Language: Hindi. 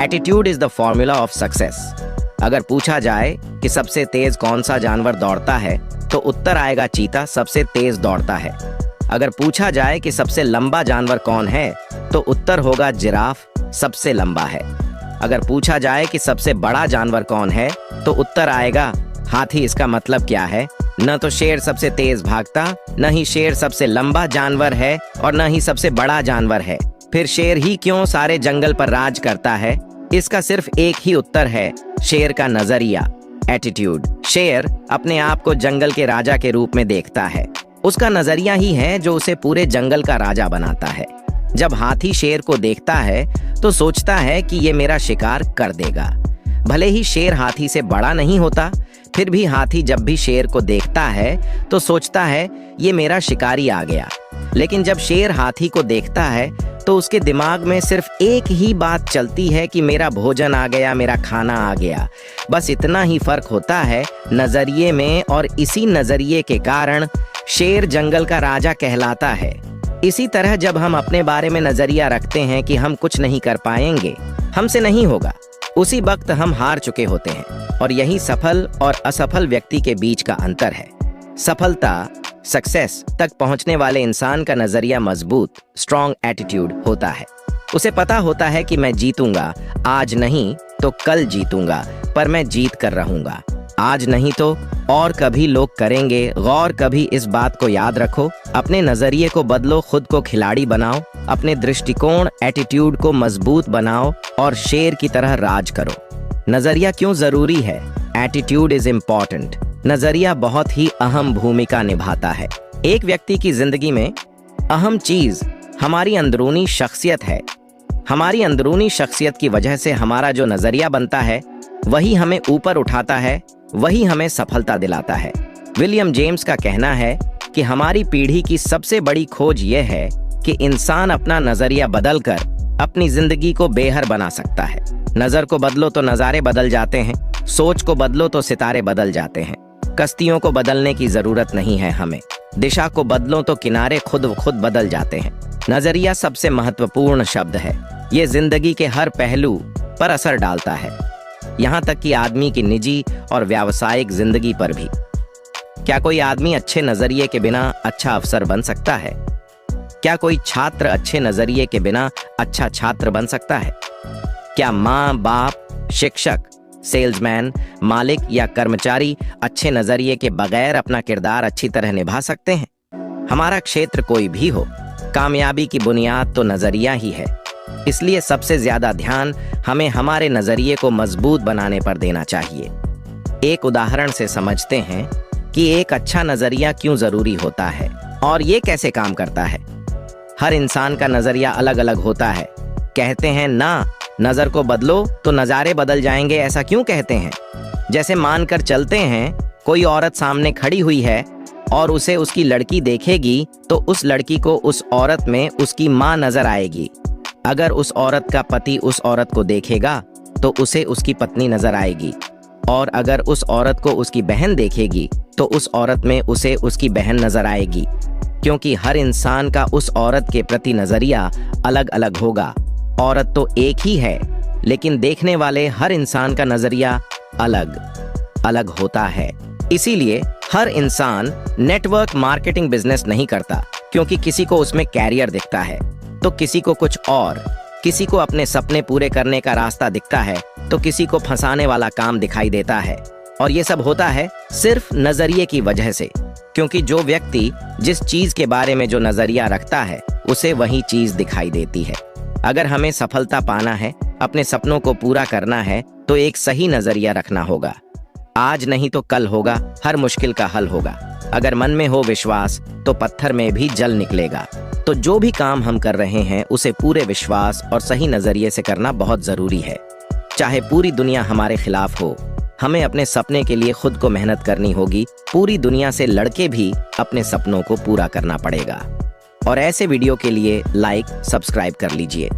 Attitude is the formula of success. अगर पूछा जाए कि सबसे तेज कौन सा जानवर दौड़ता है तो उत्तर आएगा चीता सबसे तेज दौड़ता है। अगर पूछा जाए कि सबसे लंबा जानवर कौन है तो उत्तर होगा जिराफ सबसे लंबा है। अगर पूछा जाए कि सबसे बड़ा जानवर कौन है तो उत्तर आएगा हाथी। इसका मतलब क्या है? न तो शेर सबसे तेज भागता, न ही शेर सबसे लंबा जानवर है और न ही सबसे बड़ा जानवर है। फिर शेर ही क्यों सारे जंगल पर राज करता है? इसका सिर्फ एक ही उत्तर है, शेर का नजरिया, एटीट्यूड। शेर अपने आप को जंगल के राजा के रूप में देखता है। उसका नजरिया ही है जो उसे पूरे जंगल का राजा बनाता है। जब हाथी शेर को देखता है तो सोचता है कि ये मेरा शिकार कर देगा। भले ही शेर हाथी से बड़ा नहीं होता, फिर भी हाथी जब भी शेर को देखता है तो सोचता है ये मेरा शिकारी आ गया। लेकिन जब शेर हाथी को देखता है तो उसके दिमाग में सिर्फ एक ही बात चलती है कि मेरा भोजन आ गया, मेरा खाना आ गया। बस इतना ही फर्क होता है नजरिए में, और इसी नजरिए के कारण शेर जंगल का राजा कहलाता है। इसी तरह जब हम अपने बारे में नजरिया रखते हैं कि हम कुछ नहीं कर पाएंगे, हमसे नहीं होगा, उसी वक्त हम हार चुके होते हैं। और यही सफल और असफल व्यक्ति के बीच का अंतर है। सफलता, सक्सेस तक पहुंचने वाले इंसान का नजरिया मजबूत, स्ट्रॉन्ग एटीट्यूड होता है। उसे पता होता है कि मैं जीतूंगा, आज नहीं तो कल जीतूंगा, पर मैं जीत कर रहूंगा। आज नहीं तो और कभी लोग करेंगे। गौर कभी इस बात को याद रखो, अपने नजरिए को बदलो, खुद को खिलाड़ी बनाओ, अपने दृष्टिकोण, एटीट्यूड को मजबूत बनाओ और शेर की तरह राज करो। नजरिया क्यों जरूरी है? Attitude is important. नजरिया बहुत ही अहम भूमिका निभाता है। एक व्यक्ति की जिंदगी में अहम चीज हमारी अंदरूनी शख्सियत है। हमारी अंदरूनी शख्सियत की वजह से हमारा जो नजरिया बनता है वही हमें ऊपर उठाता है, वही हमें सफलता दिलाता है। विलियम जेम्स का कहना है कि हमारी पीढ़ी की सबसे बड़ी खोज यह है कि इंसान अपना नजरिया बदलकर अपनी जिंदगी को बेहतर बना सकता है। नजर को बदलो तो नजारे बदल जाते हैं, सोच को बदलो तो सितारे बदल जाते हैं। कश्तियों को बदलने की जरूरत नहीं है हमें, दिशा को बदलो तो किनारे खुद बदल जाते हैं। नजरिया सबसे महत्वपूर्ण शब्द है। ये जिंदगी के हर पहलू पर असर डालता है, यहाँ तक कि आदमी की निजी और व्यावसायिक जिंदगी पर भी। क्या कोई आदमी अच्छे नजरिए के बिना अच्छा अफसर बन सकता है? क्या कोई छात्र अच्छे नजरिए के बिना अच्छा छात्र बन सकता है? क्या माँ, बाप, शिक्षक, सेल्समैन, मालिक या कर्मचारी अच्छे नजरिए के बगैर अपना किरदार अच्छी तरह निभा सकते हैं? हमारा क्षेत्र कोई भी हो, कामयाबी की बुनियाद तो नजरिया ही है। इसलिए सबसे ज्यादा ध्यान हमें हमारे नजरिए को मजबूत बनाने पर देना चाहिए। एक उदाहरण से समझते हैं कि एक अच्छा नजरिया क्यों जरूरी होता है और ये कैसे काम करता है। हर इंसान का नजरिया अलग अलग होता है। कहते हैं ना, नजर को बदलो तो नजारे बदल जाएंगे। ऐसा क्यों कहते हैं? जैसे मानकर चलते हैं कोई औरत सामने खड़ी हुई है और उसे उसकी लड़की देखेगी तो उस लड़की को उस औरत में उसकी माँ नजर आएगी। अगर उस औरत का पति उस औरत को देखेगा तो उसे उसकी पत्नी नजर आएगी, और अगर उस औरत को उसकी बहन देखेगी तो उस औरत में उसे उसकी बहन नजर आएगी। क्योंकि हर इंसान का उस औरत के प्रति नजरिया अलग अलग होगा। औरत तो एक ही है, लेकिन देखने वाले हर इंसान का नजरिया अलग अलग होता है। इसीलिए हर इंसान नेटवर्क मार्केटिंग बिजनेस नहीं करता, क्योंकि किसी को उसमें कैरियर दिखता है तो किसी को कुछ और, किसी को अपने सपने पूरे करने का रास्ता दिखता है तो किसी को फंसाने वाला काम दिखाई देता है। और ये सब होता है सिर्फ नजरिए की वजह से, क्योंकि जो व्यक्ति जिस चीज के बारे में जो नजरिया रखता है उसे वही चीज दिखाई देती है। अगर हमें सफलता पाना है, अपने सपनों को पूरा करना है, तो एक सही नजरिया रखना होगा। आज नहीं तो कल होगा, हर मुश्किल का हल होगा। अगर मन में हो विश्वास तो पत्थर में भी जल निकलेगा। तो जो भी काम हम कर रहे हैं उसे पूरे विश्वास और सही नजरिए से करना बहुत जरूरी है। चाहे पूरी दुनिया हमारे खिलाफ हो, हमें अपने सपने के लिए खुद को मेहनत करनी होगी। पूरी दुनिया से लड़के भी अपने सपनों को पूरा करना पड़ेगा। और ऐसे वीडियो के लिए लाइक, सब्सक्राइब कर लीजिए।